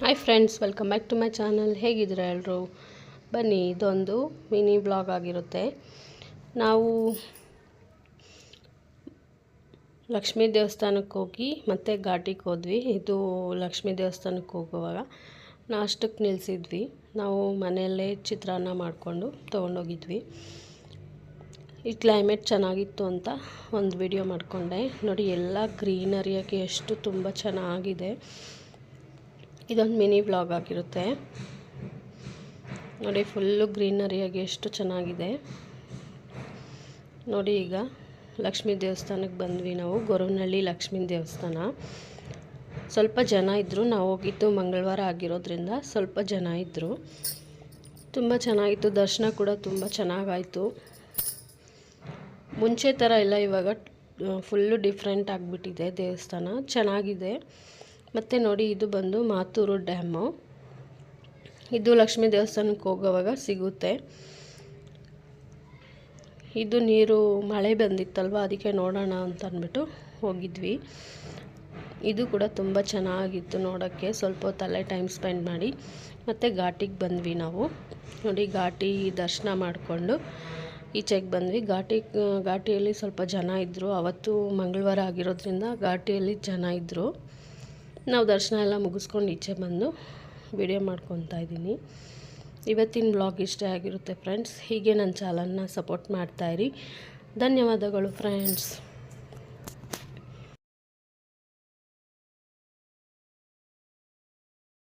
Hi friends, welcome back to my channel. ಹೇಗಿದ್ದೀರಾ ಎಲ್ಲರೂ? ಬನ್ನಿ, ಇದೊಂದು ಮಿನಿ ಬ್ಲಾಗ್ ಆಗಿರುತ್ತೆ. ನಾವು ಲಕ್ಷ್ಮೀ ದೇವಸ್ಥಾನಕ್ಕೆ ಹೋಗಿ ಮತ್ತೆ ಘಾಟಿಗೆ ಹೋದ್ವಿ. ಇದು ಲಕ್ಷ್ಮೀ ದೇವಸ್ಥಾನಕ್ಕೆ ಹೋಗುವಾಗ ನಾಷ್ಟಕ್ಕೆ ನಿಲ್ಲಿಸಿದ್ವಿ. ನಾವು ಮನೆಯಲ್ಲೇ ಚಿತ್ರಾನ್ನ ಮಾಡಿಕೊಂಡು ತೊಗೊಂಡೋಗಿದ್ವಿ. ಈ ಕ್ಲೈಮೇಟ್ ಚೆನ್ನಾಗಿತ್ತು ಅಂತ ಒಂದು ವಿಡಿಯೋ ಮಾಡಿಕೊಂಡೆ. ನೋಡಿ, ಎಲ್ಲ ಗ್ರೀನರಿಯಾಗಿ ಎಷ್ಟು ತುಂಬ ಚೆನ್ನಾಗಿದೆ. ಇದೊಂದು ಮಿನಿ ವ್ಲಾಗ್ ಆಗಿರುತ್ತೆ. ನೋಡಿ, ಫುಲ್ಲು ಗ್ರೀನರಿಯಾಗಿ ಎಷ್ಟು ಚೆನ್ನಾಗಿದೆ ನೋಡಿ. ಈಗ ಲಕ್ಷ್ಮೀ ದೇವಸ್ಥಾನಕ್ಕೆ ಬಂದ್ವಿ. ನಾವು ಗೊರವನಹಳ್ಳಿ ಲಕ್ಷ್ಮೀ ದೇವಸ್ಥಾನ. ಸ್ವಲ್ಪ ಜನ ಇದ್ದರು. ನಾವು ಹೋಗಿದ್ದು ಮಂಗಳವಾರ ಆಗಿರೋದ್ರಿಂದ ಸ್ವಲ್ಪ ಜನ ಇದ್ದರು. ತುಂಬ ಚೆನ್ನಾಗಿತ್ತು. ದರ್ಶನ ಕೂಡ ತುಂಬ ಚೆನ್ನಾಗಾಯಿತು. ಮುಂಚೆ ಥರ ಇಲ್ಲ, ಇವಾಗ ಫುಲ್ಲು ಡಿಫ್ರೆಂಟ್ ಆಗಿಬಿಟ್ಟಿದೆ ದೇವಸ್ಥಾನ. ಚೆನ್ನಾಗಿದೆ. ಮತ್ತು ನೋಡಿ, ಇದು ಬಂದು ಮಾತೂರು ಡ್ಯಾಮು. ಇದು ಲಕ್ಷ್ಮೀ ದೇವಸ್ಥಾನಕ್ಕೆ ಹೋಗೋವಾಗ ಸಿಗುತ್ತೆ. ಇದು ನೀರು ಮಳೆ ಬಂದಿತ್ತಲ್ವ, ಅದಕ್ಕೆ ನೋಡೋಣ ಅಂತ ಅಂದ್ಬಿಟ್ಟು ಹೋಗಿದ್ವಿ. ಇದು ಕೂಡ ತುಂಬ ಚೆನ್ನಾಗಿತ್ತು ನೋಡೋಕ್ಕೆ. ಸ್ವಲ್ಪ ಹೊತ್ತಲ್ಲೇ ಟೈಮ್ ಸ್ಪೆಂಡ್ ಮಾಡಿ ಮತ್ತು ಘಾಟಿಗೆ ಬಂದ್ವಿ ನಾವು. ನೋಡಿ, ಘಾಟಿ ದರ್ಶನ ಮಾಡಿಕೊಂಡು ಈಚೆಗೆ ಬಂದ್ವಿ. ಘಾಟಿಯಲ್ಲಿ ಸ್ವಲ್ಪ ಜನ ಇದ್ದರು. ಅವತ್ತು ಮಂಗಳವಾರ ಆಗಿರೋದ್ರಿಂದ ಘಾಟಿಯಲ್ಲಿ ಜನ ಇದ್ದರು. ನಾವು ದರ್ಶನ ಎಲ್ಲ ಮುಗಿಸ್ಕೊಂಡು ಈಚೆ ಬಂದು ವಿಡಿಯೋ ಮಾಡ್ಕೊತಾ ಇದ್ದೀನಿ. ಇವತ್ತಿನ ಬ್ಲಾಗ್ ಇಷ್ಟೇ ಆಗಿರುತ್ತೆ ಫ್ರೆಂಡ್ಸ್. ಹೀಗೆ ನನ್ನ ಚಾನಲ್ನ ಸಪೋರ್ಟ್ ಮಾಡ್ತಾಯಿರಿ. ಧನ್ಯವಾದಗಳು ಫ್ರೆಂಡ್ಸ್.